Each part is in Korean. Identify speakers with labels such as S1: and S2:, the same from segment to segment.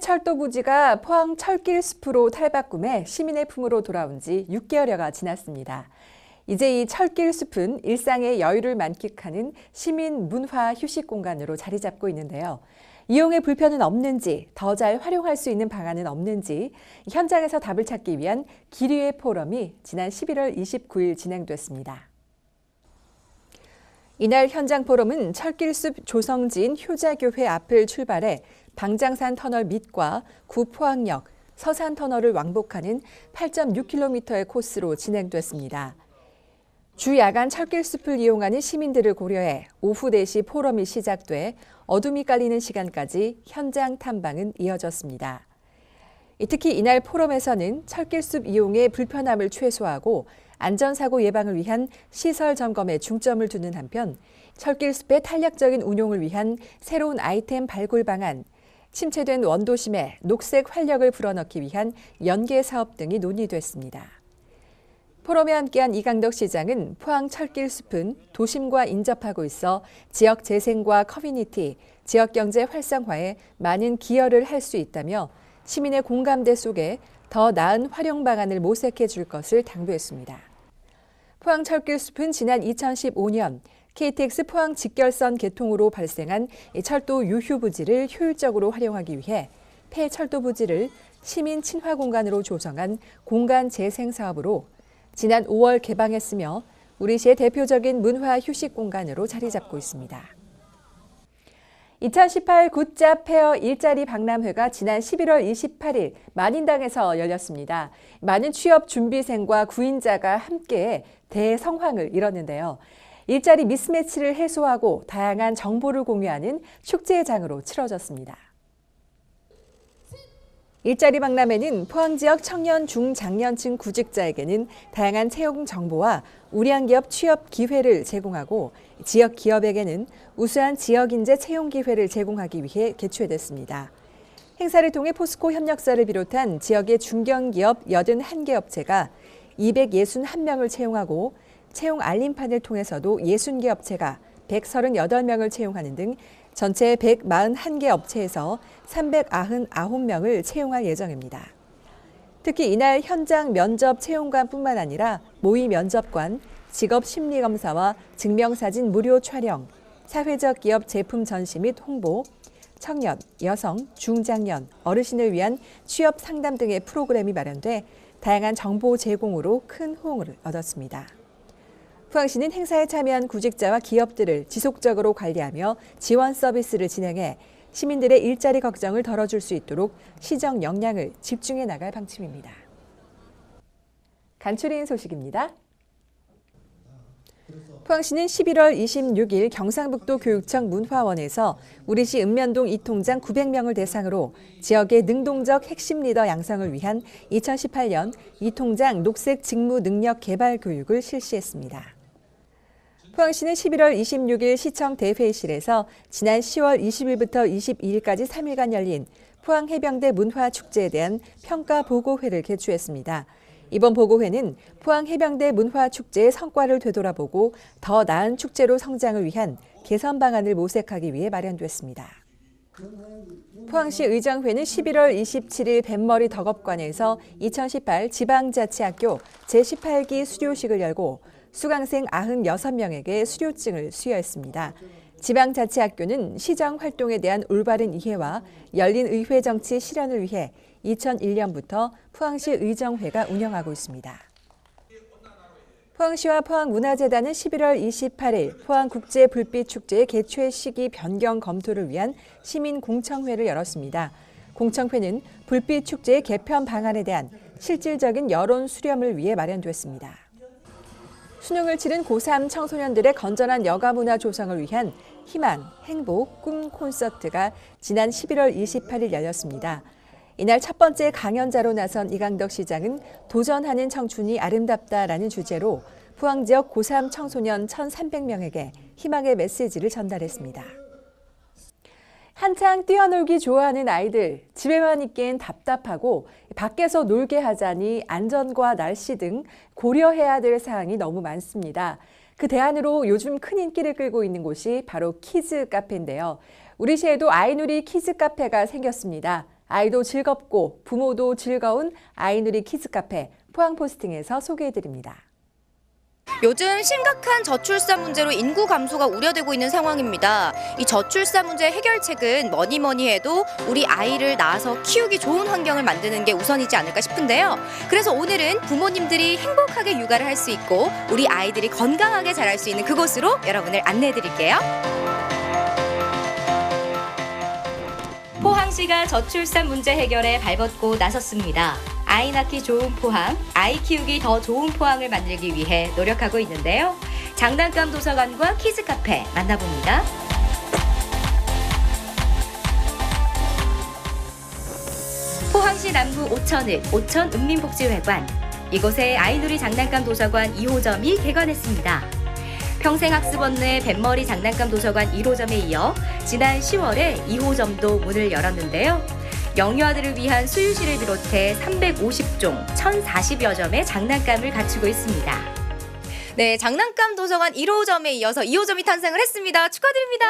S1: 철도 부지가 포항 철길 숲으로 탈바꿈해 시민의 품으로 돌아온 지 6개월여가 지났습니다. 이제 이 철길 숲은 일상의 여유를 만끽하는 시민 문화 휴식 공간으로 자리 잡고 있는데요. 이용에 불편은 없는지, 더 잘 활용할 수 있는 방안은 없는지 현장에서 답을 찾기 위한 기류의 포럼이 지난 11월 29일 진행됐습니다. 이날 현장 포럼은 철길숲 조성진 효자교회 앞을 출발해 방장산 터널 밑과 구포항역, 서산터널을 왕복하는 8.6km의 코스로 진행됐습니다. 주 야간 철길숲을 이용하는 시민들을 고려해 오후 4시 포럼이 시작돼 어둠이 깔리는 시간까지 현장 탐방은 이어졌습니다. 특히 이날 포럼에서는 철길숲 이용의 불편함을 최소화하고 안전사고 예방을 위한 시설 점검에 중점을 두는 한편 철길숲의 탄력적인 운용을 위한 새로운 아이템 발굴 방안, 침체된 원도심에 녹색 활력을 불어넣기 위한 연계 사업 등이 논의됐습니다. 포럼에 함께한 이강덕 시장은 포항 철길숲은 도심과 인접하고 있어 지역 재생과 커뮤니티, 지역 경제 활성화에 많은 기여를 할 수 있다며 시민의 공감대 속에 더 나은 활용 방안을 모색해 줄 것을 당부했습니다. 포항 철길숲은 지난 2015년 KTX 포항 직결선 개통으로 발생한 철도 유휴 부지를 효율적으로 활용하기 위해 폐철도 부지를 시민 친화 공간으로 조성한 공간 재생 사업으로 지난 5월 개방했으며 우리시의 대표적인 문화 휴식 공간으로 자리 잡고 있습니다. 2018 굿잡 페어 일자리 박람회가 지난 11월 28일 만인당에서 열렸습니다. 많은 취업 준비생과 구인자가 함께 대성황을 이뤘는데요. 일자리 미스매치를 해소하고 다양한 정보를 공유하는 축제의 장으로 치러졌습니다. 일자리 박람회는 포항 지역 청년 중장년층 구직자에게는 다양한 채용 정보와 우량 기업 취업 기회를 제공하고 지역 기업에게는 우수한 지역 인재 채용 기회를 제공하기 위해 개최됐습니다. 행사를 통해 포스코 협력사를 비롯한 지역의 중견기업 81개 업체가 261명을 채용하고 채용 알림판을 통해서도 60개 업체가 138명을 채용하는 등 전체 141개 업체에서 399명을 채용할 예정입니다. 특히 이날 현장 면접 채용관뿐만 아니라 모의 면접관, 직업 심리검사와 증명사진 무료 촬영, 사회적 기업 제품 전시 및 홍보, 청년, 여성, 중장년, 어르신을 위한 취업 상담 등의 프로그램이 마련돼 다양한 정보 제공으로 큰 호응을 얻었습니다. 포항시는 행사에 참여한 구직자와 기업들을 지속적으로 관리하며 지원 서비스를 진행해 시민들의 일자리 걱정을 덜어줄 수 있도록 시정 역량을 집중해 나갈 방침입니다. 간추린 소식입니다. 포항시는 11월 26일 경상북도 교육청 문화원에서 우리시 읍면동 이통장 900명을 대상으로 지역의 능동적 핵심 리더 양성을 위한 2018년 이통장 녹색 직무 능력 개발 교육을 실시했습니다. 포항시는 11월 26일 시청 대회의실에서 지난 10월 20일부터 22일까지 3일간 열린 포항해병대 문화축제에 대한 평가 보고회를 개최했습니다. 이번 보고회는 포항해병대 문화축제의 성과를 되돌아보고 더 나은 축제로 성장을 위한 개선 방안을 모색하기 위해 마련됐습니다. 포항시 의정회는 11월 27일 뱃머리 덕업관에서 2018 지방자치학교 제18기 수료식을 열고 수강생 96명에게 수료증을 수여했습니다. 지방자치학교는 시정 활동에 대한 올바른 이해와 열린 의회 정치 실현을 위해 2001년부터 포항시 의정회가 운영하고 있습니다. 포항시와 포항문화재단은 11월 28일 포항국제불빛축제의 개최 시기 변경 검토를 위한 시민공청회를 열었습니다. 공청회는 불빛축제의 개편 방안에 대한 실질적인 여론 수렴을 위해 마련됐습니다. 수능을 치른 고3 청소년들의 건전한 여가문화 조성을 위한 희망, 행복, 꿈 콘서트가 지난 11월 28일 열렸습니다. 이날 첫 번째 강연자로 나선 이강덕 시장은 도전하는 청춘이 아름답다라는 주제로 포항 지역 고3 청소년 1,300명에게 희망의 메시지를 전달했습니다. 한창 뛰어놀기 좋아하는 아이들, 집에만 있기엔 답답하고 밖에서 놀게 하자니 안전과 날씨 등 고려해야 될 사항이 너무 많습니다. 그 대안으로 요즘 큰 인기를 끌고 있는 곳이 바로 키즈 카페인데요. 우리 시에도 아이놀이 키즈 카페가 생겼습니다. 아이도 즐겁고 부모도 즐거운 아이누리 키즈카페 포항포스팅에서 소개해드립니다.
S2: 요즘 심각한 저출산 문제로 인구 감소가 우려되고 있는 상황입니다. 이 저출산 문제 해결책은 뭐니 해도 우리 아이를 낳아서 키우기 좋은 환경을 만드는 게 우선이지 않을까 싶은데요. 그래서 오늘은 부모님들이 행복하게 육아를 할 수 있고 우리 아이들이 건강하게 자랄 수 있는 그곳으로 여러분을 안내해 드릴게요. 포항시가 저출산 문제 해결에 발벗고 나섰습니다. 아이 낳기 좋은 포항, 아이 키우기 더 좋은 포항을 만들기 위해 노력하고 있는데요. 장난감 도서관과 키즈카페 만나봅니다. 포항시 남구 오천읍 오천읍민복지회관. 이곳에 아이누리 장난감 도서관 2호점이 개관했습니다. 평생학습원 내 뱃머리 장난감 도서관 1호점에 이어 지난 10월에 2호점도 문을 열었는데요. 영유아들을 위한 수유실을 비롯해 350종, 1,040여 점의 장난감을 갖추고 있습니다. 네, 장난감 도서관 1호점에 이어서 2호점이 탄생을 했습니다. 축하드립니다.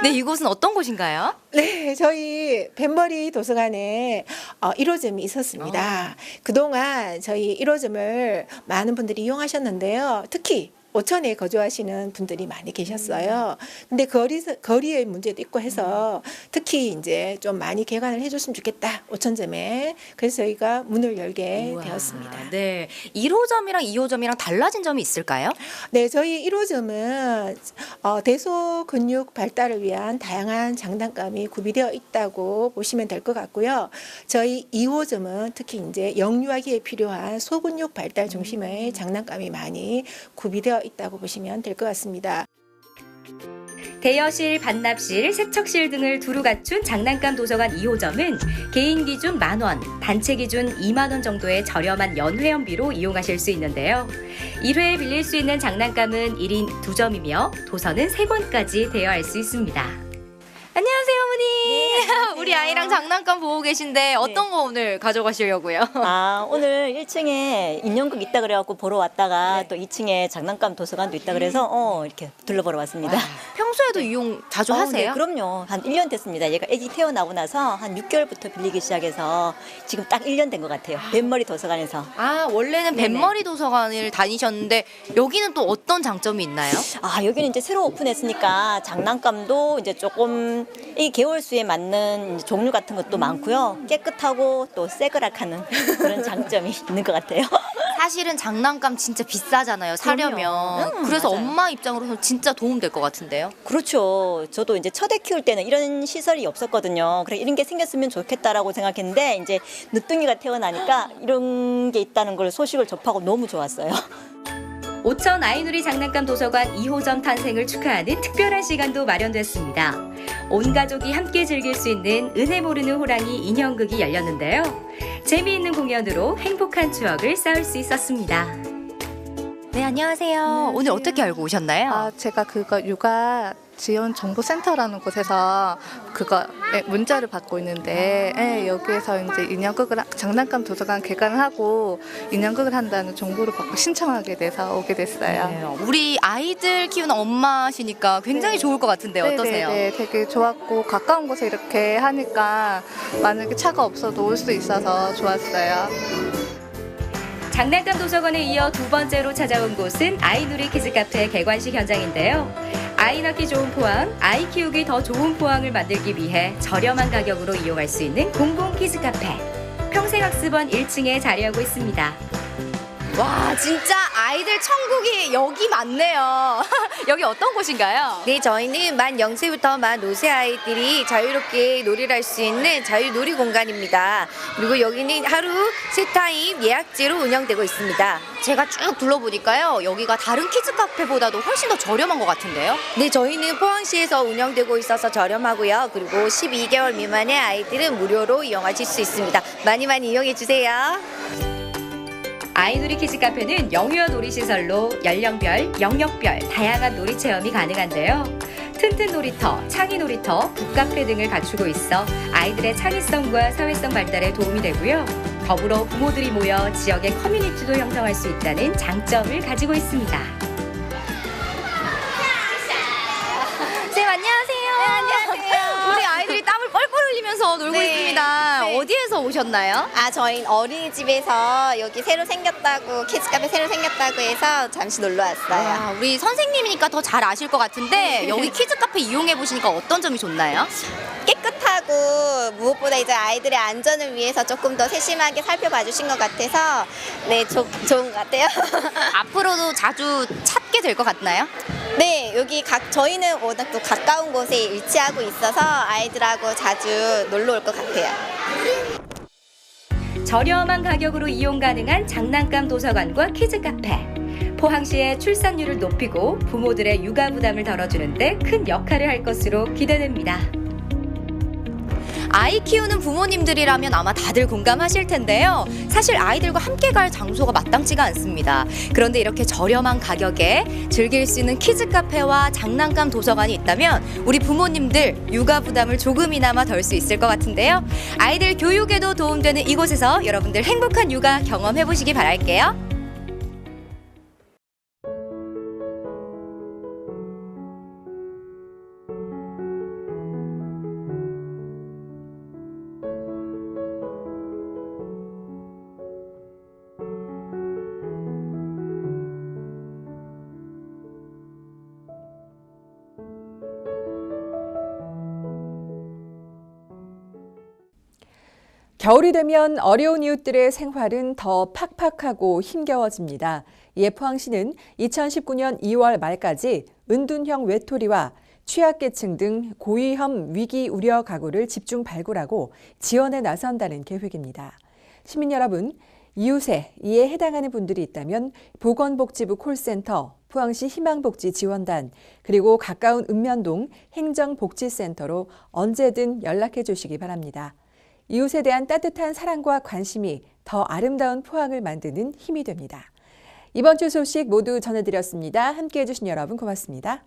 S2: 네, 네, 이곳은 어떤 곳인가요?
S3: 네, 저희 뱃머리 도서관에 1호점이 있었습니다. 그동안 저희 1호점을 많은 분들이 이용하셨는데요. 특히 오천에 거주하시는 분들이 많이 계셨어요. 근데 거리의 문제도 있고 해서 특히 이제 좀 많이 개관을 해줬으면 좋겠다, 오천점에. 그래서 저희가 문을 열게
S2: 우와,
S3: 되었습니다.
S2: 네, 1호점이랑 2호점이랑 달라진 점이 있을까요?
S3: 네, 저희 1호점은 대소 근육 발달을 위한 다양한 장난감이 구비되어 있다고 보시면 될 것 같고요. 저희 2호점은 특히 이제 영유아기에 필요한 소근육 발달 중심의 장난감이 많이 구비되어 있다고 보시면 될 것 같습니다.
S2: 대여실, 반납실, 세척실 등을 두루 갖춘 장난감 도서관 2호점은 개인 기준 10,000원, 단체 기준 20,000원 정도의 저렴한 연회원비로 이용하실 수 있는데요. 1회에 빌릴 수 있는 장난감은 1인 2점이며 도서는 3권까지 대여할 수 있습니다. 안녕하세요, 어머니.
S4: 네, 안녕하세요.
S2: 우리 아이랑 장난감 보고 계신데 어떤 거 오늘 가져가시려고요?
S4: 오늘 1층에 인형극 있다 그래갖고 보러 왔다가 또 2층에 장난감 도서관도 있다 그래서 이렇게 둘러보러 왔습니다.
S2: 평소에도 이용 자주 하세요?
S4: 네, 그럼요. 한 1년 됐습니다. 얘가 애기 태어나고 나서 한 6개월부터 빌리기 시작해서 지금 딱 1년 된 것 같아요. 뱃머리 도서관에서.
S2: 원래는
S4: 네네.
S2: 뱃머리 도서관을 다니셨는데 여기는 또 어떤 장점이 있나요?
S4: 여기는 이제 새로 오픈했으니까 장난감도 이제 조금 이 개월수에 맞는 이제 종류 같은 것도 많고요. 깨끗하고 또 새그락하는 그런 장점이 있는 것 같아요.
S2: 사실은 장난감 진짜 비싸잖아요, 사려면. 그래서
S4: 맞아요.
S2: 엄마 입장으로서 진짜 도움될 것 같은데요.
S4: 그렇죠. 저도 이제 첫애 키울 때는 이런 시설이 없었거든요. 그래 이런 게 생겼으면 좋겠다라고 생각했는데 이제 늦둥이가 태어나니까 이런 게 있다는 걸 소식을 접하고 너무 좋았어요.
S2: 오천 아이누리 장난감 도서관 2호점 탄생을 축하하는 특별한 시간도 마련됐습니다. 온 가족이 함께 즐길 수 있는 은혜 모르는 호랑이 인형극이 열렸는데요. 재미있는 공연으로 행복한 추억을 쌓을 수 있었습니다. 네, 안녕하세요. 오늘 어떻게 알고 오셨나요?
S5: 제가 그거 육아 지원 정보센터라는 곳에서 그거 문자를 받고 있는데 여기에서 이제 인형극을 장난감 도서관 개관을 하고 인형극을 한다는 정보를 받고 신청하게 돼서 오게 됐어요.
S2: 네, 우리 아이들 키우는 엄마시니까 굉장히 좋을 것 같은데 어떠세요?
S5: 네, 되게 좋았고 가까운 곳에 이렇게 하니까 만약에 차가 없어도 올 수 있어서 좋았어요.
S2: 장난감 도서관에 이어 두 번째로 찾아온 곳은 아이누리 키즈카페 개관식 현장인데요. 아이 낳기 좋은 포항, 아이 키우기 더 좋은 포항을 만들기 위해 저렴한 가격으로 이용할 수 있는 공공 키즈카페. 평생학습원 1층에 자리하고 있습니다. 와, 진짜 아이들 천국이 여기 많네요. 여기 어떤 곳인가요?
S6: 네, 저희는 만 0세부터 만 5세 아이들이 자유롭게 놀이를 할 수 있는 자유놀이 공간입니다. 그리고 여기는 하루 3타임 예약제로 운영되고 있습니다.
S2: 제가 쭉 둘러보니까요. 여기가 다른 키즈 카페보다도 훨씬 더 저렴한 것 같은데요?
S6: 네, 저희는 포항시에서 운영되고 있어서 저렴하고요. 그리고 12개월 미만의 아이들은 무료로 이용하실 수 있습니다. 많이 이용해 주세요.
S2: 아이누리 키즈 카페는 영유아 놀이시설로 연령별, 영역별 다양한 놀이 체험이 가능한데요. 튼튼 놀이터, 창의 놀이터, 북카페 등을 갖추고 있어 아이들의 창의성과 사회성 발달에 도움이 되고요. 더불어 부모들이 모여 지역의 커뮤니티도 형성할 수 있다는 장점을 가지고 있습니다. 쌤, 안녕하세요.
S6: 네, 안녕하세요.
S2: 우리 아이들이 땀을 뻘뻘 흘리면서 놀고
S6: 놀고
S7: 네.
S6: 있습니다.
S7: 네.
S6: 어디에서 오셨나요?
S7: 저희 어린이집에서 여기 새로 생겼다고, 키즈카페 새로 생겼다고 해서 잠시 놀러 왔어요.
S6: 우리 선생님이니까 더 잘 아실 것 같은데 여기 키즈 카페 이용해 보시니까 어떤 점이 좋나요?
S7: 깨끗하고 무엇보다 이제 아이들의 안전을 위해서 조금 더 세심하게 살펴봐 주신 것 같아서 네, 좋은 것 같아요.
S6: 앞으로도 자주 찾게 될 것 같나요?
S7: 네, 여기 저희는 워낙 또 가까운 곳에 위치하고 있어서 아이들하고 자주 놀러 올 것 같아요.
S2: 저렴한 가격으로 이용 가능한 장난감 도서관과 키즈 카페. 포항시의 출산율을 높이고 부모들의 육아 부담을 덜어주는데 큰 역할을 할 것으로 기대됩니다.
S6: 아이 키우는 부모님들이라면 아마 다들 공감하실 텐데요. 사실 아이들과 함께 갈 장소가 마땅치가 않습니다. 그런데 이렇게 저렴한 가격에 즐길 수 있는 키즈 카페와 장난감 도서관이 있다면 우리 부모님들 육아 부담을 조금이나마 덜 수 있을 것 같은데요. 아이들 교육에도 도움되는 이곳에서 여러분들 행복한 육아 경험해 보시기 바랄게요.
S1: 겨울이 되면 어려운 이웃들의 생활은 더 팍팍하고 힘겨워집니다. 이에 포항시는 2019년 2월 말까지 은둔형 외톨이와 취약계층 등 고위험 위기 우려 가구를 집중 발굴하고 지원에 나선다는 계획입니다. 시민 여러분, 이웃에 이에 해당하는 분들이 있다면 보건복지부 콜센터, 포항시 희망복지지원단, 그리고 가까운 읍면동 행정복지센터로 언제든 연락해 주시기 바랍니다. 이웃에 대한 따뜻한 사랑과 관심이 더 아름다운 포항을 만드는 힘이 됩니다. 이번 주 소식 모두 전해드렸습니다. 함께해 주신 여러분 고맙습니다.